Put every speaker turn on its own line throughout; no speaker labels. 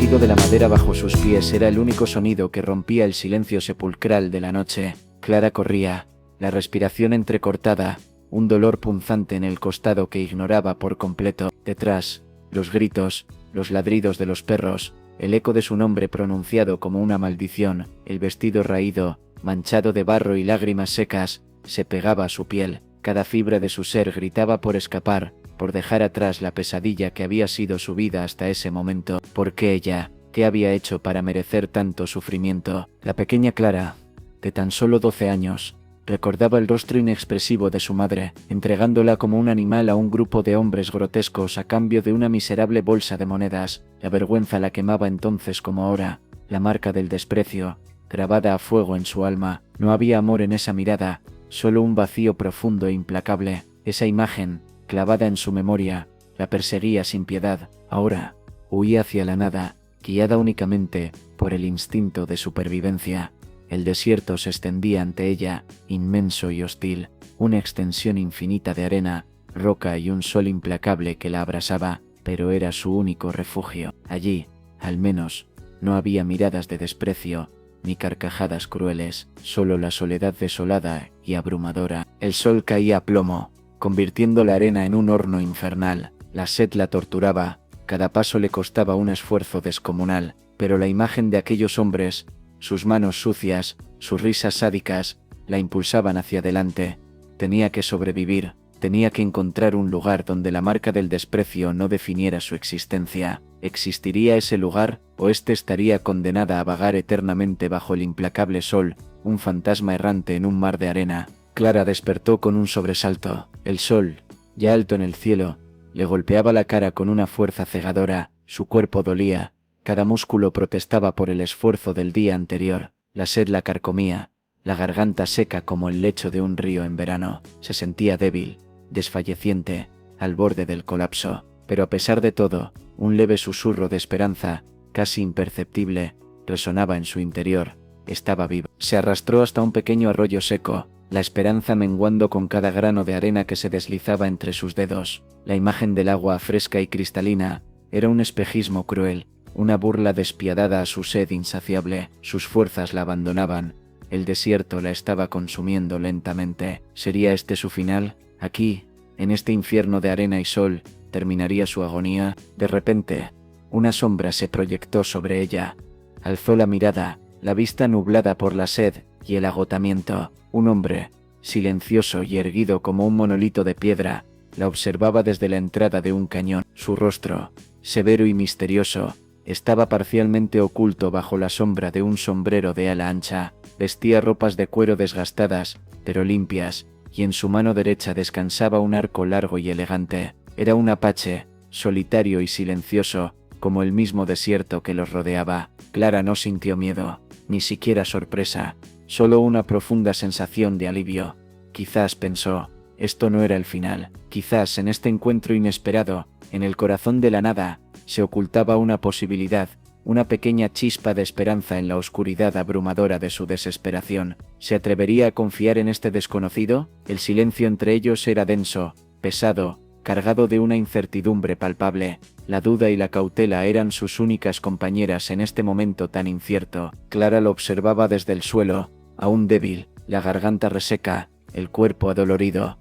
crujido de la madera bajo sus pies era el único sonido que rompía el silencio sepulcral de la noche. Clara corría, la respiración entrecortada, un dolor punzante en el costado que ignoraba por completo. Detrás, los gritos, los ladridos de los perros, el eco de su nombre pronunciado como una maldición, el vestido raído, manchado de barro y lágrimas secas, se pegaba a su piel. Cada fibra de su ser gritaba por escapar, por dejar atrás la pesadilla que había sido su vida hasta ese momento. ¿Por qué ella? ¿Qué había hecho para merecer tanto sufrimiento? La pequeña Clara, de tan solo 12 años, recordaba el rostro inexpresivo de su madre, entregándola como un animal a un grupo de hombres grotescos a cambio de una miserable bolsa de monedas. La vergüenza la quemaba entonces como ahora, la marca del desprecio, grabada a fuego en su alma. No había amor en esa mirada, solo un vacío profundo e implacable. Esa imagen, clavada en su memoria, la perseguía sin piedad. Ahora, huía hacia la nada, guiada únicamente por el instinto de supervivencia. El desierto se extendía ante ella, inmenso y hostil, una extensión infinita de arena, roca y un sol implacable que la abrasaba, pero era su único refugio. Allí, al menos, no había miradas de desprecio, ni carcajadas crueles, solo la soledad desolada y abrumadora. El sol caía a plomo, convirtiendo la arena en un horno infernal. La sed la torturaba, cada paso le costaba un esfuerzo descomunal, pero la imagen de aquellos hombres, sus manos sucias, sus risas sádicas, la impulsaban hacia adelante. Tenía que sobrevivir, tenía que encontrar un lugar donde la marca del desprecio no definiera su existencia. ¿Existiría ese lugar, o éste estaría condenada a vagar eternamente bajo el implacable sol, un fantasma errante en un mar de arena? Clara despertó con un sobresalto. El sol, ya alto en el cielo, le golpeaba la cara con una fuerza cegadora. Su cuerpo dolía, cada músculo protestaba por el esfuerzo del día anterior. La sed la carcomía, la garganta seca como el lecho de un río en verano. Se sentía débil, desfalleciente, al borde del colapso. Pero a pesar de todo, un leve susurro de esperanza, casi imperceptible, resonaba en su interior. Estaba viva. Se arrastró hasta un pequeño arroyo seco, la esperanza menguando con cada grano de arena que se deslizaba entre sus dedos. La imagen del agua fresca y cristalina era un espejismo cruel, una burla despiadada a su sed insaciable. Sus fuerzas la abandonaban. El desierto la estaba consumiendo lentamente. ¿Sería este su final? Aquí, en este infierno de arena y sol, terminaría su agonía. De repente, una sombra se proyectó sobre ella. Alzó la mirada, la vista nublada por la sed y el agotamiento. Un hombre, silencioso y erguido como un monolito de piedra, la observaba desde la entrada de un cañón. Su rostro, severo y misterioso, estaba parcialmente oculto bajo la sombra de un sombrero de ala ancha. Vestía ropas de cuero desgastadas, pero limpias, y en su mano derecha descansaba un arco largo y elegante. Era un apache, solitario y silencioso, como el mismo desierto que los rodeaba. Clara no sintió miedo, ni siquiera sorpresa, solo una profunda sensación de alivio. Quizás, pensó, esto no era el final. Quizás en este encuentro inesperado, en el corazón de la nada, se ocultaba una posibilidad, una pequeña chispa de esperanza en la oscuridad abrumadora de su desesperación. ¿Se atrevería a confiar en este desconocido? El silencio entre ellos era denso, pesado, cargado de una incertidumbre palpable. La duda y la cautela eran sus únicas compañeras en este momento tan incierto. Clara lo observaba desde el suelo, aún débil, la garganta reseca, el cuerpo adolorido.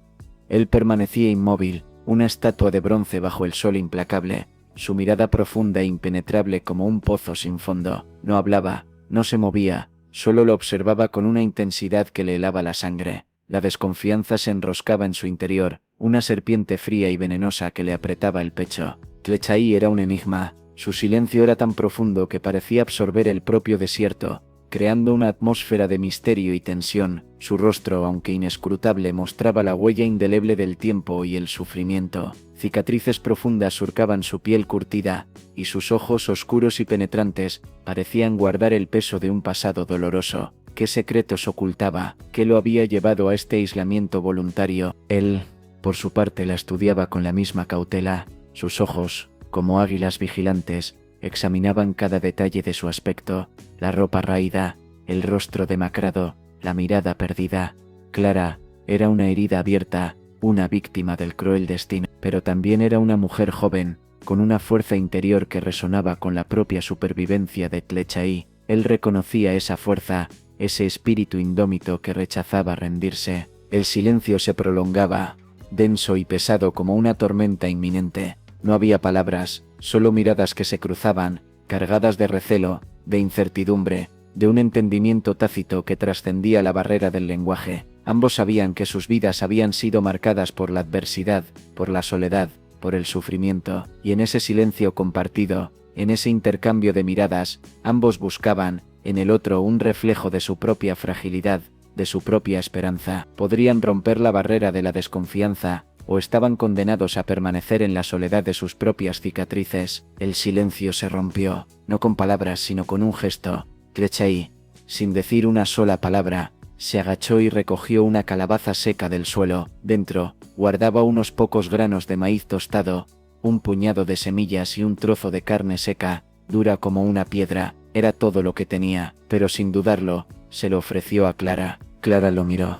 Él permanecía inmóvil, una estatua de bronce bajo el sol implacable, su mirada profunda e impenetrable como un pozo sin fondo. No hablaba, no se movía, solo lo observaba con una intensidad que le helaba la sangre. La desconfianza se enroscaba en su interior, una serpiente fría y venenosa que le apretaba el pecho. Tlechay era un enigma. Su silencio era tan profundo que parecía absorber el propio desierto, creando una atmósfera de misterio y tensión. Su rostro, aunque inescrutable, mostraba la huella indeleble del tiempo y el sufrimiento. Cicatrices profundas surcaban su piel curtida, y sus ojos oscuros y penetrantes parecían guardar el peso de un pasado doloroso. ¿Qué secretos ocultaba? ¿Qué lo había llevado a este aislamiento voluntario? Él, por su parte, la estudiaba con la misma cautela. Sus ojos, como águilas vigilantes, examinaban cada detalle de su aspecto, la ropa raída, el rostro demacrado, la mirada perdida. Clara era una herida abierta, una víctima del cruel destino, pero también era una mujer joven, con una fuerza interior que resonaba con la propia supervivencia de Tlechay. Él reconocía esa fuerza, ese espíritu indómito que rechazaba rendirse. El silencio se prolongaba, denso y pesado como una tormenta inminente. No había palabras, solo miradas que se cruzaban, cargadas de recelo, de incertidumbre, de un entendimiento tácito que trascendía la barrera del lenguaje. Ambos sabían que sus vidas habían sido marcadas por la adversidad, por la soledad, por el sufrimiento, y en ese silencio compartido, en ese intercambio de miradas, ambos buscaban, en el otro, un reflejo de su propia fragilidad, de su propia esperanza. Podrían romper la barrera de la desconfianza, o estaban condenados a permanecer en la soledad de sus propias cicatrices. El silencio se rompió, no con palabras sino con un gesto. Tlechay, sin decir una sola palabra, se agachó y recogió una calabaza seca del suelo. Dentro, guardaba unos pocos granos de maíz tostado, un puñado de semillas y un trozo de carne seca, dura como una piedra. Era todo lo que tenía, pero sin dudarlo, se lo ofreció a Clara. Clara lo miró,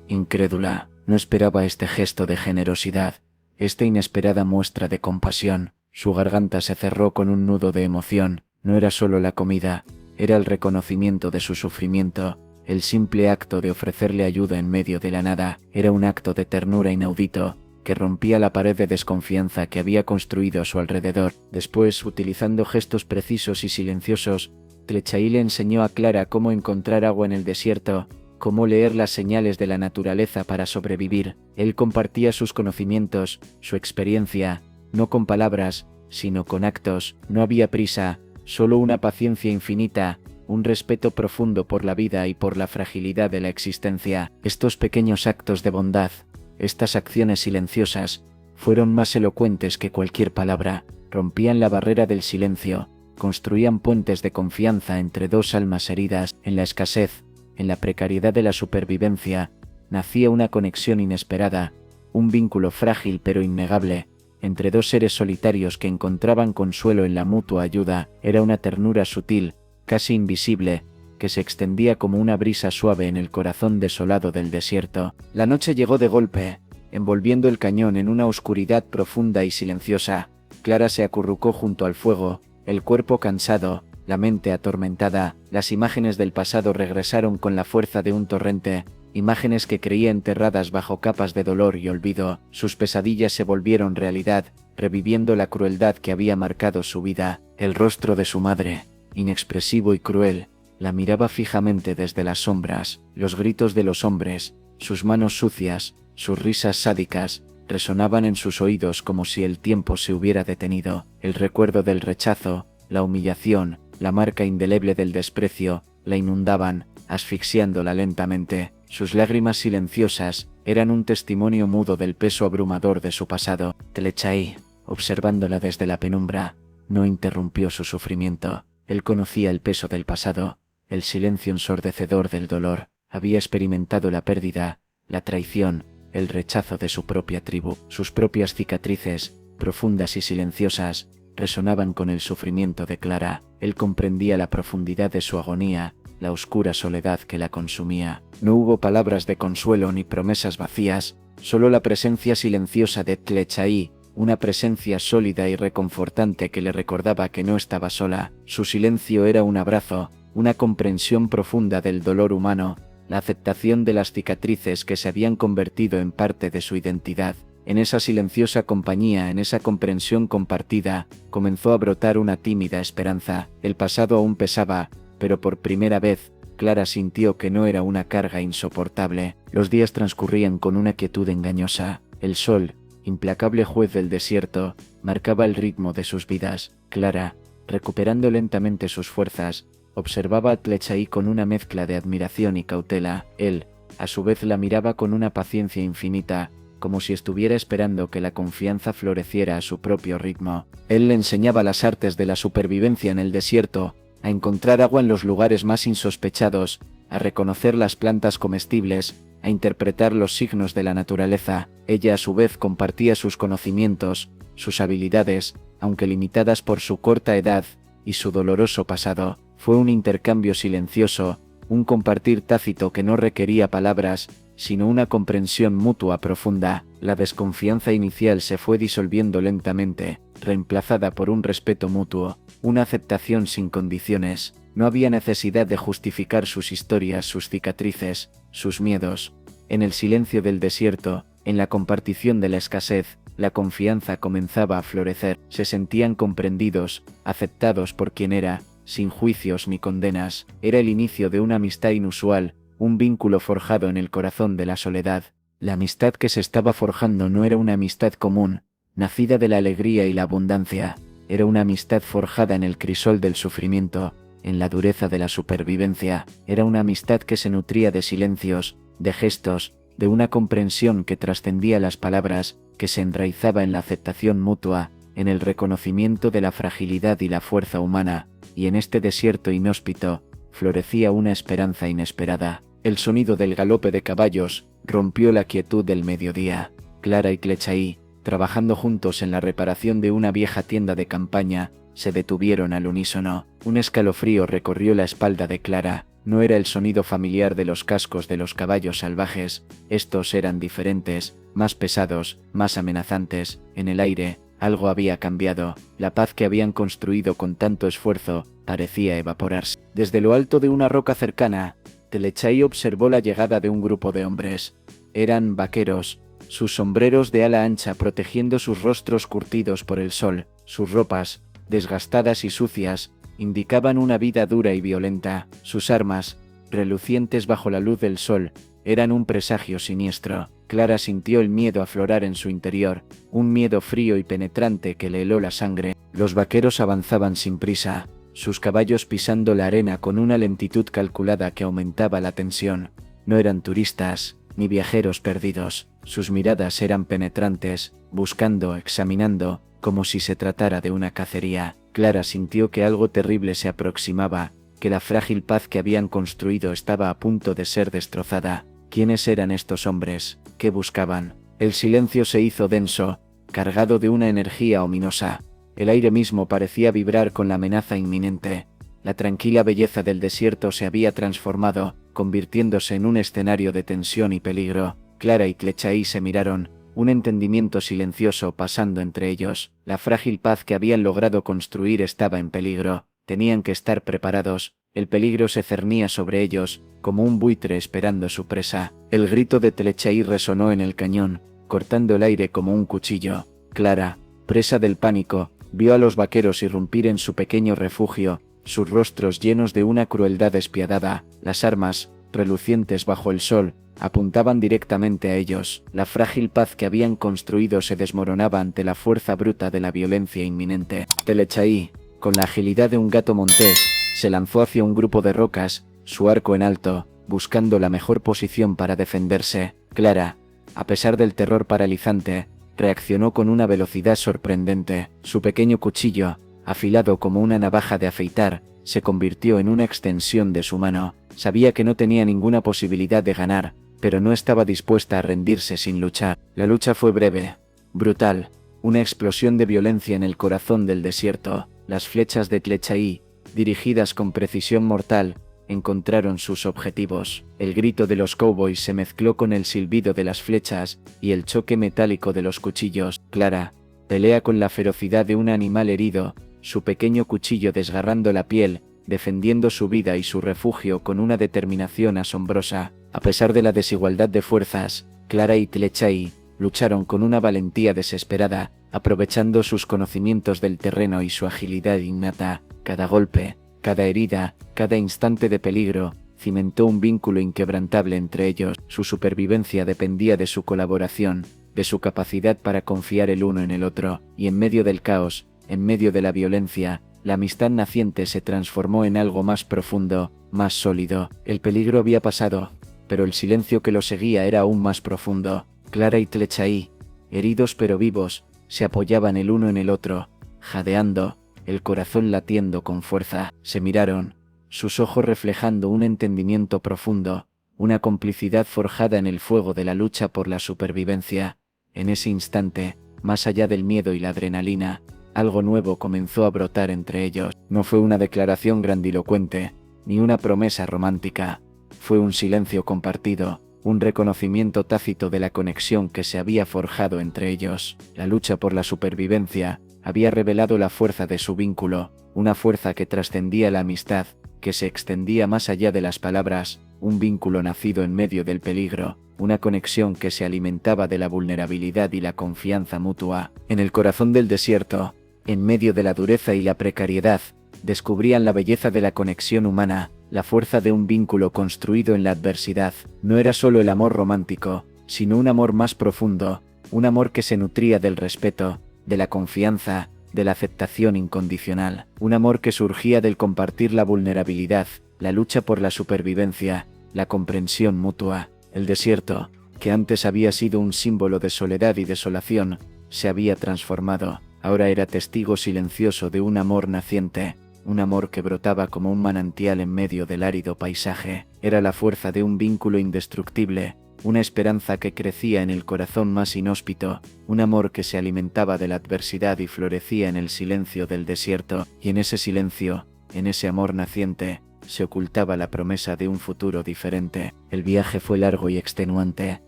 incrédula. No esperaba este gesto de generosidad, esta inesperada muestra de compasión. Su garganta se cerró con un nudo de emoción. No era solo la comida, era el reconocimiento de su sufrimiento. El simple acto de ofrecerle ayuda en medio de la nada era un acto de ternura inaudito, que rompía la pared de desconfianza que había construido a su alrededor. Después, utilizando gestos precisos y silenciosos, Tlechay le enseñó a Clara cómo encontrar agua en el desierto, cómo leer las señales de la naturaleza para sobrevivir. Él compartía sus conocimientos, su experiencia, no con palabras, sino con actos. No había prisa, solo una paciencia infinita, un respeto profundo por la vida y por la fragilidad de la existencia. Estos pequeños actos de bondad, estas acciones silenciosas, fueron más elocuentes que cualquier palabra. Rompían la barrera del silencio, construían puentes de confianza entre dos almas heridas. En la escasez, en la precariedad de la supervivencia, nacía una conexión inesperada, un vínculo frágil pero innegable, entre dos seres solitarios que encontraban consuelo en la mutua ayuda. Era una ternura sutil, casi invisible, que se extendía como una brisa suave en el corazón desolado del desierto. La noche llegó de golpe, envolviendo el cañón en una oscuridad profunda y silenciosa. Clara se acurrucó junto al fuego, el cuerpo cansado, la mente atormentada. Las imágenes del pasado regresaron con la fuerza de un torrente, imágenes que creía enterradas bajo capas de dolor y olvido. Sus pesadillas se volvieron realidad, reviviendo la crueldad que había marcado su vida. El rostro de su madre, inexpresivo y cruel, la miraba fijamente desde las sombras. Los gritos de los hombres, sus manos sucias, sus risas sádicas, resonaban en sus oídos como si el tiempo se hubiera detenido. El recuerdo del rechazo, la humillación, la marca indeleble del desprecio, la inundaban, asfixiándola lentamente. Sus lágrimas silenciosas eran un testimonio mudo del peso abrumador de su pasado. Tlechay, observándola desde la penumbra, no interrumpió su sufrimiento. Él conocía el peso del pasado, el silencio ensordecedor del dolor. Había experimentado la pérdida, la traición, el rechazo de su propia tribu. Sus propias cicatrices, profundas y silenciosas, resonaban con el sufrimiento de Clara. Él comprendía la profundidad de su agonía, la oscura soledad que la consumía. No hubo palabras de consuelo ni promesas vacías, solo la presencia silenciosa de Tlechay, una presencia sólida y reconfortante que le recordaba que no estaba sola. Su silencio era un abrazo, una comprensión profunda del dolor humano, la aceptación de las cicatrices que se habían convertido en parte de su identidad. En esa silenciosa compañía, en esa comprensión compartida, comenzó a brotar una tímida esperanza. El pasado aún pesaba, pero por primera vez, Clara sintió que no era una carga insoportable. Los días transcurrían con una quietud engañosa. El sol, implacable juez del desierto, marcaba el ritmo de sus vidas. Clara, recuperando lentamente sus fuerzas, observaba a Tlechay con una mezcla de admiración y cautela. Él, a su vez, la miraba con una paciencia infinita, como si estuviera esperando que la confianza floreciera a su propio ritmo. Él le enseñaba las artes de la supervivencia en el desierto, a encontrar agua en los lugares más insospechados, a reconocer las plantas comestibles, a interpretar los signos de la naturaleza. Ella a su vez compartía sus conocimientos, sus habilidades, aunque limitadas por su corta edad y su doloroso pasado. Fue un intercambio silencioso, un compartir tácito que no requería palabras, sino una comprensión mutua profunda. La desconfianza inicial se fue disolviendo lentamente, reemplazada por un respeto mutuo, una aceptación sin condiciones. No había necesidad de justificar sus historias, sus cicatrices, sus miedos. En el silencio del desierto, en la compartición de la escasez, la confianza comenzaba a florecer. Se sentían comprendidos, aceptados por quien era, sin juicios ni condenas. Era el inicio de una amistad inusual, un vínculo forjado en el corazón de la soledad. La amistad que se estaba forjando no era una amistad común, nacida de la alegría y la abundancia. Era una amistad forjada en el crisol del sufrimiento, en la dureza de la supervivencia. Era una amistad que se nutría de silencios, de gestos, de una comprensión que trascendía las palabras, que se enraizaba en la aceptación mutua, en el reconocimiento de la fragilidad y la fuerza humana, y en este desierto inhóspito, florecía una esperanza inesperada. El sonido del galope de caballos rompió la quietud del mediodía. Clara y Tlechay, trabajando juntos en la reparación de una vieja tienda de campaña, se detuvieron al unísono. Un escalofrío recorrió la espalda de Clara. No era el sonido familiar de los cascos de los caballos salvajes, estos eran diferentes, más pesados, más amenazantes. En el aire, algo había cambiado. La paz que habían construido con tanto esfuerzo parecía evaporarse. Desde lo alto de una roca cercana, Tlechay observó la llegada de un grupo de hombres. Eran vaqueros, sus sombreros de ala ancha protegiendo sus rostros curtidos por el sol. Sus ropas, desgastadas y sucias, indicaban una vida dura y violenta. Sus armas, relucientes bajo la luz del sol, eran un presagio siniestro. Clara sintió el miedo aflorar en su interior, un miedo frío y penetrante que le heló la sangre. Los vaqueros avanzaban sin prisa, sus caballos pisando la arena con una lentitud calculada que aumentaba la tensión. No eran turistas, ni viajeros perdidos. Sus miradas eran penetrantes, buscando, examinando, como si se tratara de una cacería. Clara sintió que algo terrible se aproximaba, que la frágil paz que habían construido estaba a punto de ser destrozada. ¿Quiénes eran estos hombres? ¿Qué buscaban? El silencio se hizo denso, cargado de una energía ominosa. El aire mismo parecía vibrar con la amenaza inminente. La tranquila belleza del desierto se había transformado, convirtiéndose en un escenario de tensión y peligro. Clara y Tlechay se miraron, un entendimiento silencioso pasando entre ellos. La frágil paz que habían logrado construir estaba en peligro. Tenían que estar preparados. El peligro se cernía sobre ellos, como un buitre esperando su presa. El grito de Tlechay resonó en el cañón, cortando el aire como un cuchillo. Clara, presa del pánico, vio a los vaqueros irrumpir en su pequeño refugio, sus rostros llenos de una crueldad despiadada. Las armas, relucientes bajo el sol, apuntaban directamente a ellos. La frágil paz que habían construido se desmoronaba ante la fuerza bruta de la violencia inminente. Tlechay, con la agilidad de un gato montés, se lanzó hacia un grupo de rocas, su arco en alto, buscando la mejor posición para defenderse. Clara, a pesar del terror paralizante, reaccionó con una velocidad sorprendente. Su pequeño cuchillo, afilado como una navaja de afeitar, se convirtió en una extensión de su mano. Sabía que no tenía ninguna posibilidad de ganar, pero no estaba dispuesta a rendirse sin luchar. La lucha fue breve, brutal, una explosión de violencia en el corazón del desierto. Las flechas de Tlechay, dirigidas con precisión mortal, encontraron sus objetivos. El grito de los cowboys se mezcló con el silbido de las flechas y el choque metálico de los cuchillos. Clara pelea con la ferocidad de un animal herido, su pequeño cuchillo desgarrando la piel, defendiendo su vida y su refugio con una determinación asombrosa. A pesar de la desigualdad de fuerzas, Clara y Tlechay lucharon con una valentía desesperada, aprovechando sus conocimientos del terreno y su agilidad innata. Cada golpe, cada herida, cada instante de peligro, cimentó un vínculo inquebrantable entre ellos. Su supervivencia dependía de su colaboración, de su capacidad para confiar el uno en el otro, y en medio del caos, en medio de la violencia, la amistad naciente se transformó en algo más profundo, más sólido. El peligro había pasado, pero el silencio que lo seguía era aún más profundo. Clara y Tlechay, heridos pero vivos, se apoyaban el uno en el otro, jadeando, el corazón latiendo con fuerza. Se miraron, sus ojos reflejando un entendimiento profundo, una complicidad forjada en el fuego de la lucha por la supervivencia. En ese instante, más allá del miedo y la adrenalina, algo nuevo comenzó a brotar entre ellos. No fue una declaración grandilocuente, ni una promesa romántica. Fue un silencio compartido, un reconocimiento tácito de la conexión que se había forjado entre ellos. La lucha por la supervivencia había revelado la fuerza de su vínculo, una fuerza que trascendía la amistad, que se extendía más allá de las palabras, un vínculo nacido en medio del peligro, una conexión que se alimentaba de la vulnerabilidad y la confianza mutua. En el corazón del desierto, en medio de la dureza y la precariedad, descubrían la belleza de la conexión humana, la fuerza de un vínculo construido en la adversidad. No era solo el amor romántico, sino un amor más profundo, un amor que se nutría del respeto, de la confianza, de la aceptación incondicional, un amor que surgía del compartir la vulnerabilidad, la lucha por la supervivencia, la comprensión mutua. El desierto, que antes había sido un símbolo de soledad y desolación, se había transformado. Ahora era testigo silencioso de un amor naciente, un amor que brotaba como un manantial en medio del árido paisaje. Era la fuerza de un vínculo indestructible, una esperanza que crecía en el corazón más inhóspito, un amor que se alimentaba de la adversidad y florecía en el silencio del desierto, y en ese silencio, en ese amor naciente, se ocultaba la promesa de un futuro diferente. El viaje fue largo y extenuante.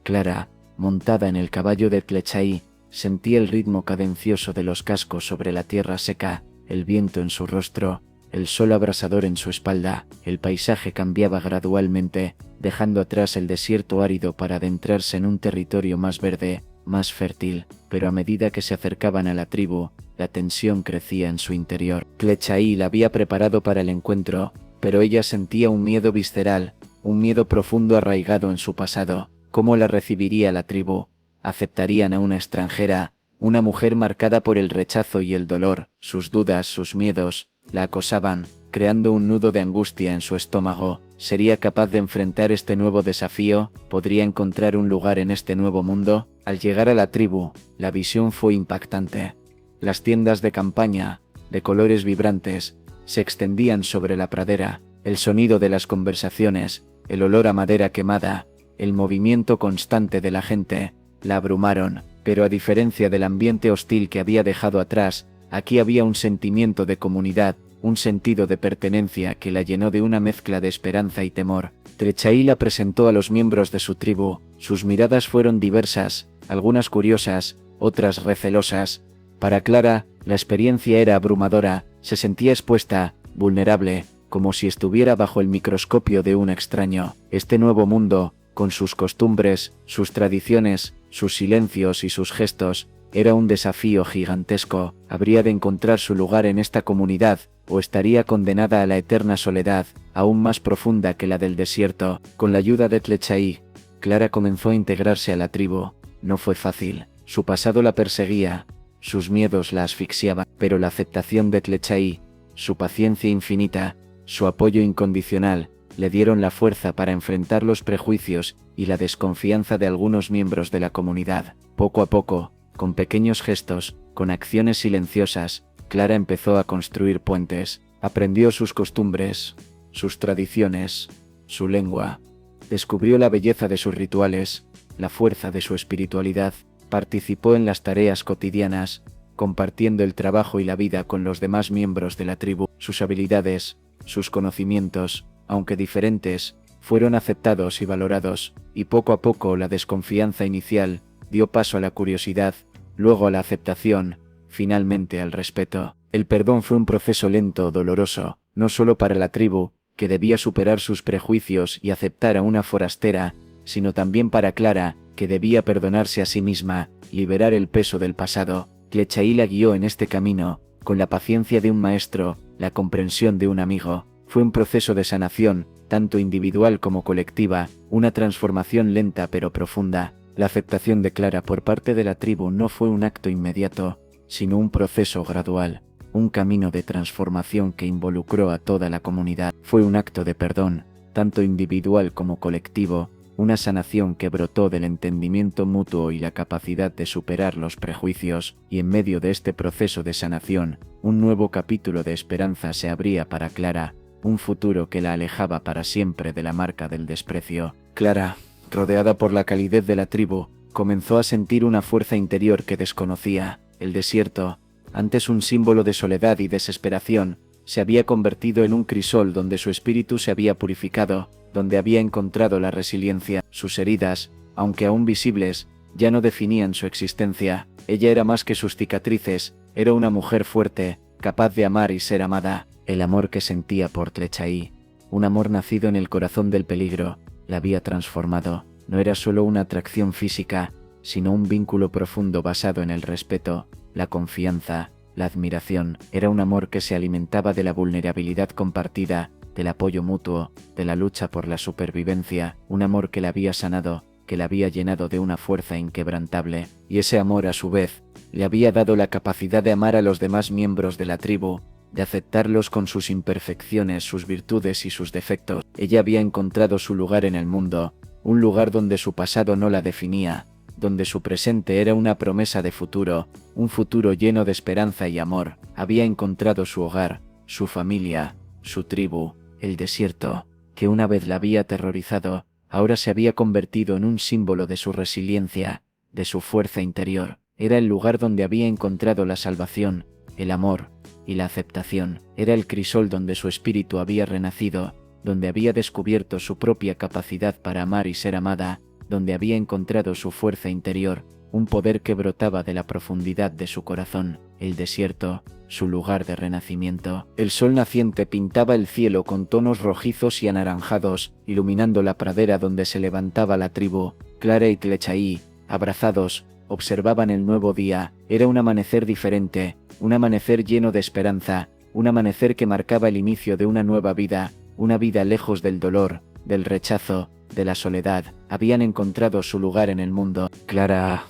Clara, montada en el caballo de Tlechay, sentía el ritmo cadencioso de los cascos sobre la tierra seca, el viento en su rostro, el sol abrasador en su espalda. El paisaje cambiaba gradualmente, dejando atrás el desierto árido para adentrarse en un territorio más verde, más fértil, pero a medida que se acercaban a la tribu, la tensión crecía en su interior. Tlechay la había preparado para el encuentro, pero ella sentía un miedo visceral, un miedo profundo arraigado en su pasado. ¿Cómo la recibiría la tribu? ¿Aceptarían a una extranjera, una mujer marcada por el rechazo y el dolor? Sus dudas, sus miedos, la acosaban, creando un nudo de angustia en su estómago. ¿Sería capaz de enfrentar este nuevo desafío? ¿Podría encontrar un lugar en este nuevo mundo? Al llegar a la tribu, la visión fue impactante. Las tiendas de campaña, de colores vibrantes, se extendían sobre la pradera. El sonido de las conversaciones, el olor a madera quemada, el movimiento constante de la gente, la abrumaron, pero a diferencia del ambiente hostil que había dejado atrás, aquí había un sentimiento de comunidad, un sentido de pertenencia que la llenó de una mezcla de esperanza y temor. Tlechay la presentó a los miembros de su tribu. Sus miradas fueron diversas, algunas curiosas, otras recelosas. Para Clara, la experiencia era abrumadora, se sentía expuesta, vulnerable, como si estuviera bajo el microscopio de un extraño. Este nuevo mundo, con sus costumbres, sus tradiciones, sus silencios y sus gestos, era un desafío gigantesco. ¿Habría de encontrar su lugar en esta comunidad, o estaría condenada a la eterna soledad, aún más profunda que la del desierto? Con la ayuda de Tlechay, Clara comenzó a integrarse a la tribu. No fue fácil. Su pasado la perseguía, sus miedos la asfixiaban, pero la aceptación de Tlechay, su paciencia infinita, su apoyo incondicional, le dieron la fuerza para enfrentar los prejuicios y la desconfianza de algunos miembros de la comunidad. Poco a poco, con pequeños gestos, con acciones silenciosas, Clara empezó a construir puentes. Aprendió sus costumbres, sus tradiciones, su lengua. Descubrió la belleza de sus rituales, la fuerza de su espiritualidad. Participó en las tareas cotidianas, compartiendo el trabajo y la vida con los demás miembros de la tribu. Sus habilidades, sus conocimientos, aunque diferentes, fueron aceptados y valorados, y poco a poco la desconfianza inicial dio paso a la curiosidad, luego a la aceptación, finalmente al respeto. El perdón fue un proceso lento, doloroso, no solo para la tribu, que debía superar sus prejuicios y aceptar a una forastera, sino también para Clara, que debía perdonarse a sí misma, liberar el peso del pasado. Tlechay la guió en este camino, con la paciencia de un maestro, la comprensión de un amigo. Fue un proceso de sanación, tanto individual como colectiva, una transformación lenta pero profunda. La aceptación de Clara por parte de la tribu no fue un acto inmediato, sino un proceso gradual, un camino de transformación que involucró a toda la comunidad. Fue un acto de perdón, tanto individual como colectivo, una sanación que brotó del entendimiento mutuo y la capacidad de superar los prejuicios, y en medio de este proceso de sanación, un nuevo capítulo de esperanza se abría para Clara, un futuro que la alejaba para siempre de la marca del desprecio. Clara, rodeada por la calidez de la tribu, comenzó a sentir una fuerza interior que desconocía. El desierto, antes un símbolo de soledad y desesperación, se había convertido en un crisol donde su espíritu se había purificado, donde había encontrado la resiliencia. Sus heridas, aunque aún visibles, ya no definían su existencia. Ella era más que sus cicatrices, Era una mujer fuerte, capaz de amar y ser amada. El amor que sentía por Tlechay, un amor nacido en el corazón del peligro, la había transformado. No era solo una atracción física, sino un vínculo profundo basado en el respeto, la confianza, la admiración. Era un amor que se alimentaba de la vulnerabilidad compartida, del apoyo mutuo, de la lucha por la supervivencia, un amor que la había sanado, que la había llenado de una fuerza inquebrantable, y ese amor a su vez, le había dado la capacidad de amar a los demás miembros de la tribu, de aceptarlos con sus imperfecciones, sus virtudes y sus defectos. Ella había encontrado su lugar en el mundo, un lugar donde su pasado no la definía, donde su presente era una promesa de futuro, un futuro lleno de esperanza y amor. Había encontrado su hogar, su familia, su tribu. El desierto, que una vez la había aterrorizado, ahora se había convertido en un símbolo de su resiliencia, de su fuerza interior. Era el lugar donde había encontrado la salvación, el amor y la aceptación. Era el crisol donde su espíritu había renacido, donde había descubierto su propia capacidad para amar y ser amada, donde había encontrado su fuerza interior, un poder que brotaba de la profundidad de su corazón. El desierto, su lugar de renacimiento. El sol naciente pintaba el cielo con tonos rojizos y anaranjados, iluminando la pradera donde se levantaba la tribu. Clara y Tlechay, abrazados, observaban el nuevo día. Era un amanecer diferente, un amanecer lleno de esperanza, un amanecer que marcaba el inicio de una nueva vida, una vida lejos del dolor, del rechazo, de la soledad. Habían encontrado su lugar en el mundo. Clara,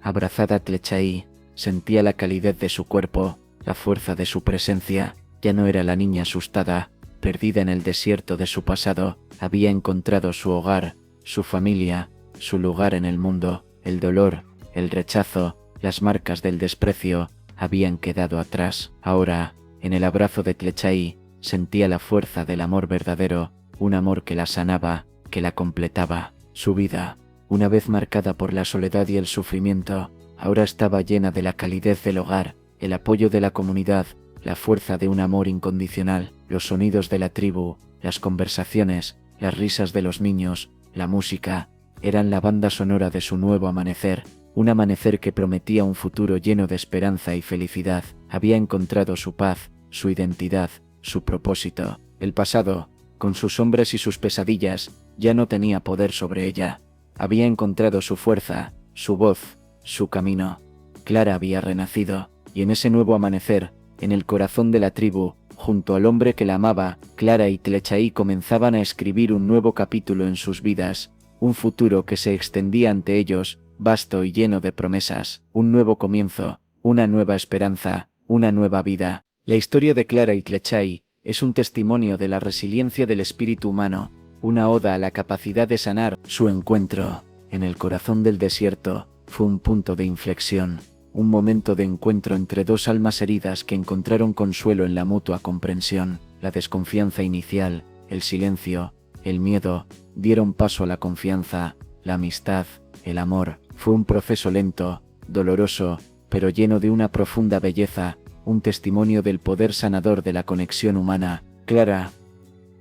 abrazada a Tlechay, sentía la calidez de su cuerpo, la fuerza de su presencia. Ya no era la niña asustada, perdida en el desierto de su pasado. Había encontrado su hogar, su familia, su lugar en el mundo. El dolor, el rechazo, las marcas del desprecio habían quedado atrás. Ahora, en el abrazo de Tlechay, sentía la fuerza del amor verdadero, un amor que la sanaba, que la completaba. Su vida, una vez marcada por la soledad y el sufrimiento, ahora estaba llena de la calidez del hogar, el apoyo de la comunidad, la fuerza de un amor incondicional. Los sonidos de la tribu, las conversaciones, las risas de los niños, la música, eran la banda sonora de su nuevo amanecer, un amanecer que prometía un futuro lleno de esperanza y felicidad. Había encontrado su paz, su identidad, su propósito. El pasado, con sus sombras y sus pesadillas, ya no tenía poder sobre ella. Había encontrado su fuerza, su voz, su camino. Clara había renacido, y en ese nuevo amanecer, en el corazón de la tribu, junto al hombre que la amaba, Clara y Tlechay comenzaban a escribir un nuevo capítulo en sus vidas, un futuro que se extendía ante ellos, vasto y lleno de promesas, un nuevo comienzo, una nueva esperanza, una nueva vida. La historia de Clara y Tlechay es un testimonio de la resiliencia del espíritu humano, una oda a la capacidad de sanar. Su encuentro, en el corazón del desierto, fue un punto de inflexión, un momento de encuentro entre dos almas heridas que encontraron consuelo en la mutua comprensión. La desconfianza inicial, el silencio, el miedo, dieron paso a la confianza, la amistad, el amor. Fue un proceso lento, doloroso, pero lleno de una profunda belleza, un testimonio del poder sanador de la conexión humana. Clara,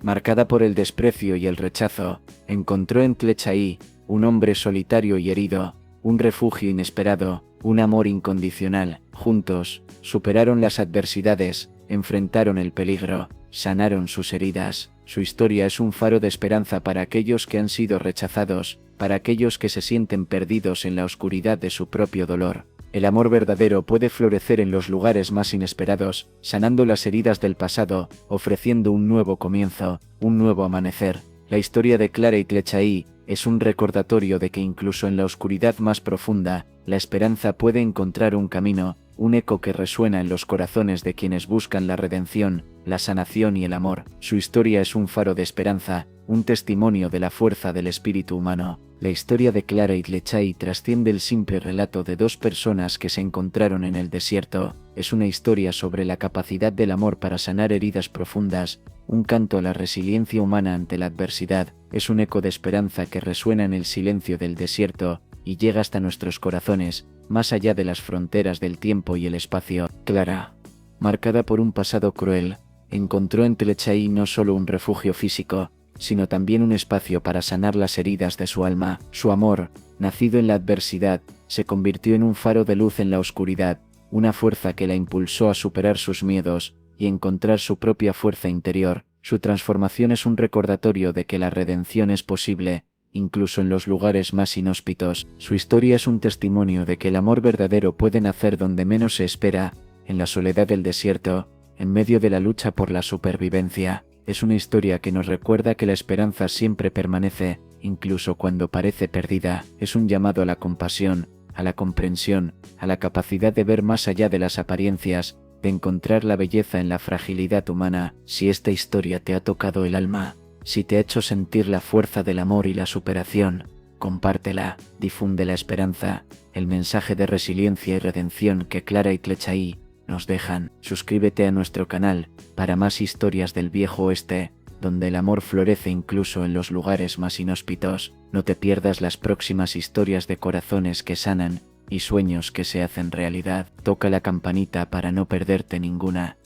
marcada por el desprecio y el rechazo, encontró en Tlechay, un hombre solitario y herido, un refugio inesperado, un amor incondicional. Juntos, superaron las adversidades, enfrentaron el peligro, sanaron sus heridas. Su historia es un faro de esperanza para aquellos que han sido rechazados, para aquellos que se sienten perdidos en la oscuridad de su propio dolor. El amor verdadero puede florecer en los lugares más inesperados, sanando las heridas del pasado, ofreciendo un nuevo comienzo, un nuevo amanecer. La historia de Clara y Tlechay es un recordatorio de que incluso en la oscuridad más profunda, la esperanza puede encontrar un camino, un eco que resuena en los corazones de quienes buscan la redención, la sanación y el amor. Su historia es un faro de esperanza, un testimonio de la fuerza del espíritu humano. La historia de Clara y Tlechay trasciende el simple relato de dos personas que se encontraron en el desierto. Es una historia sobre la capacidad del amor para sanar heridas profundas, un canto a la resiliencia humana ante la adversidad. Es un eco de esperanza que resuena en el silencio del desierto y llega hasta nuestros corazones, más allá de las fronteras del tiempo y el espacio. Clara, marcada por un pasado cruel, encontró en Tlechay no solo un refugio físico, sino también un espacio para sanar las heridas de su alma. Su amor, nacido en la adversidad, se convirtió en un faro de luz en la oscuridad, una fuerza que la impulsó a superar sus miedos y encontrar su propia fuerza interior. Su transformación es un recordatorio de que la redención es posible, incluso en los lugares más inhóspitos. Su historia es un testimonio de que el amor verdadero puede nacer donde menos se espera, en la soledad del desierto, en medio de la lucha por la supervivencia. Es una historia que nos recuerda que la esperanza siempre permanece, incluso cuando parece perdida. Es un llamado a la compasión, a la comprensión, a la capacidad de ver más allá de las apariencias, de encontrar la belleza en la fragilidad humana. Si esta historia te ha tocado el alma, si te ha hecho sentir la fuerza del amor y la superación, compártela, difunde la esperanza, el mensaje de resiliencia y redención que Clara y Tlechay nos dejan. Suscríbete a nuestro canal para más historias del viejo oeste, donde el amor florece incluso en los lugares más inhóspitos. No te pierdas las próximas historias de corazones que sanan y sueños que se hacen realidad. Toca la campanita para no perderte ninguna.